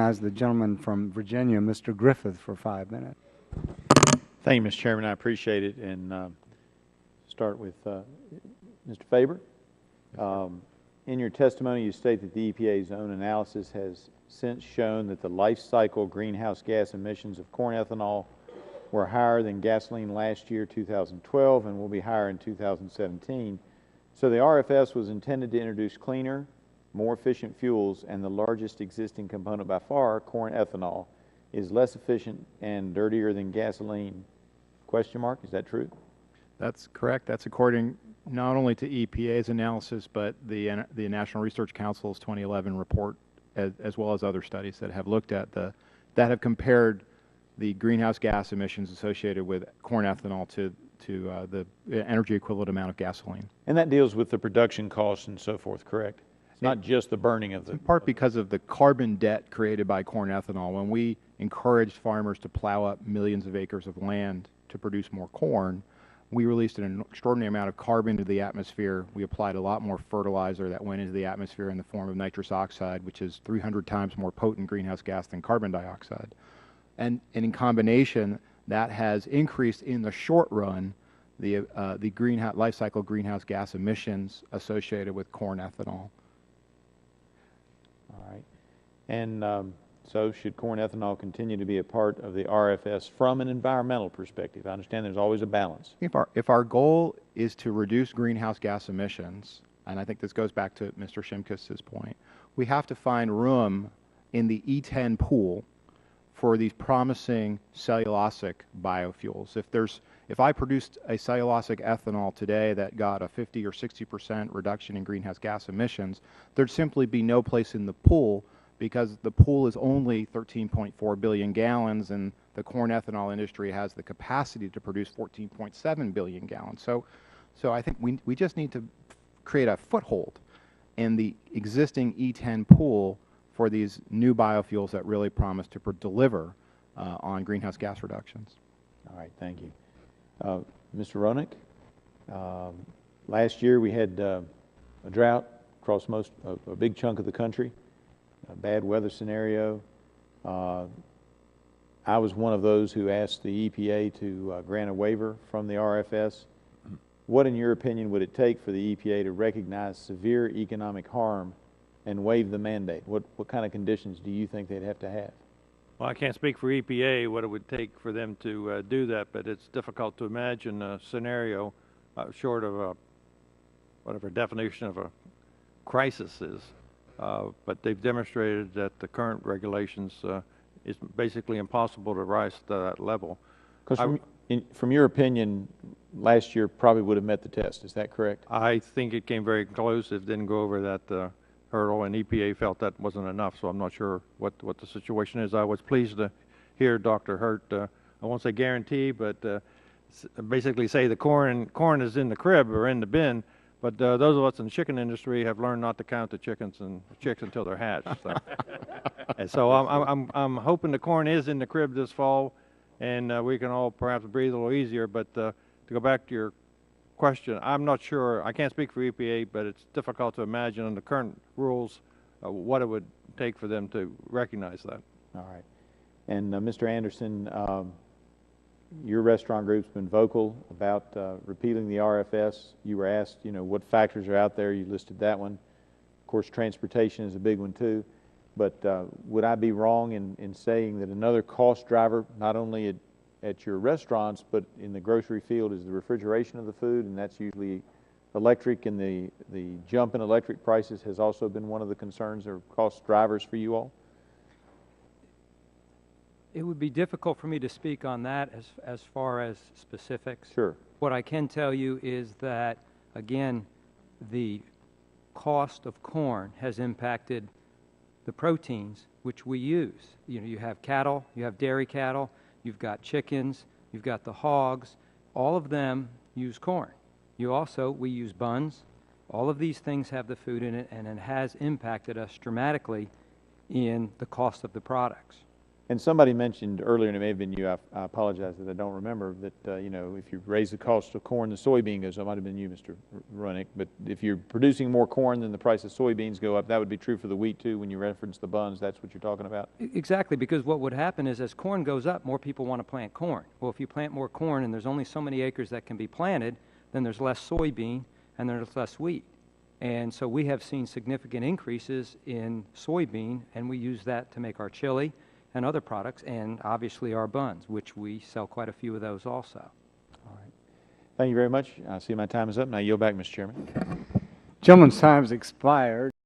As the gentleman from Virginia, Mr. Griffith, for 5 minutes. Thank you, Mr. Chairman. I appreciate it. And start with Mr. Faber. In your testimony, you state that the EPA's own analysis has since shown that the life cycle greenhouse gas emissions of corn ethanol were higher than gasoline last year, 2012, and will be higher in 2017. So the RFS was intended to introduce cleaner, more efficient fuels, and the largest existing component by far, corn ethanol, is less efficient and dirtier than gasoline. Question mark, is that true? That's correct. That's according not only to EPA's analysis, but the National Research Council's 2011 report, as well as other studies that have looked at that have compared the greenhouse gas emissions associated with corn ethanol to the energy equivalent amount of gasoline. And that deals with the production costs and so forth, correct? It's not just the burning of the... In part because of the carbon debt created by corn ethanol. When we encouraged farmers to plow up millions of acres of land to produce more corn, we released an extraordinary amount of carbon into the atmosphere. We applied a lot more fertilizer that went into the atmosphere in the form of nitrous oxide, which is 300 times more potent greenhouse gas than carbon dioxide. And in combination, that has increased in the short run the life cycle greenhouse gas emissions associated with corn ethanol. All right. And so should corn ethanol continue to be a part of the RFS from an environmental perspective? I understand there's always a balance. If our goal is to reduce greenhouse gas emissions, and I think this goes back to Mr. Shimkus's point, we have to find room in the E10 pool for these promising cellulosic biofuels. If I produced a cellulosic ethanol today that got a 50 or 60% reduction in greenhouse gas emissions, there'd simply be no place in the pool because the pool is only 13.4 billion gallons and the corn ethanol industry has the capacity to produce 14.7 billion gallons. So I think we just need to create a foothold in the existing E10 pool for these new biofuels that really promise to deliver on greenhouse gas reductions. All right, thank you. Mr. Roenick, last year we had a drought across a big chunk of the country, a bad weather scenario. I was one of those who asked the EPA to grant a waiver from the RFS. What, in your opinion, would it take for the EPA to recognize severe economic harm and waive the mandate? What kind of conditions do you think they'd have to have? Well, I can't speak for EPA what it would take for them to do that, but it's difficult to imagine a scenario short of whatever definition of a crisis is. But they've demonstrated that the current regulations is basically impossible to rise to that level. Because from your opinion, last year probably would have met the test. Is that correct? I think it came very close. It didn't go over that hurdle, and EPA felt that wasn't enough, so I'm not sure what the situation is. I was pleased to hear Dr. Hurt, I won't say guarantee, but basically say the corn is in the crib or in the bin, but those of us in the chicken industry have learned not to count the chickens until they're hatched. So, and so I'm hoping the corn is in the crib this fall, and we can all perhaps breathe a little easier. But to go back to your question, I'm not sure. I can't speak for EPA, but it's difficult to imagine under current rules what it would take for them to recognize that. All right. And Mr. Anderson, your restaurant group's been vocal about repealing the RFS. You were asked, what factors are out there. You listed that one. Of course, transportation is a big one too. But would I be wrong in saying that another cost driver, not only at your restaurants, but in the grocery field, is the refrigeration of the food, and that's usually electric, and the jump in electric prices has also been one of the concerns or cost drivers for you all? It would be difficult for me to speak on that as far as specifics. Sure. What I can tell you is that, again, the cost of corn has impacted the proteins which we use. You have cattle, you have dairy cattle, you've got chickens, you've got the hogs. All of them use corn. We use buns. All of these things have the food in it, and it has impacted us dramatically in the cost of the products. And somebody mentioned earlier, and it may have been you, I apologize that I don't remember, that, you know, if you raise the cost of corn, the soybean goes up. It might have been you, Mr. Runick, but if you're producing more corn, then the price of soybeans go up. That would be true for the wheat, too, when you reference the buns. That's what you're talking about? Exactly, because what would happen is as corn goes up, more people want to plant corn. Well, if you plant more corn and there's only so many acres that can be planted, then there's less soybean and there's less wheat. And so we have seen significant increases in soybean, and we use that to make our chili and other products, and obviously our buns, which we sell quite a few of those also. All right. Thank you very much. I see my time is up. Now yield back, Mr. Chairman. Gentleman's time has expired.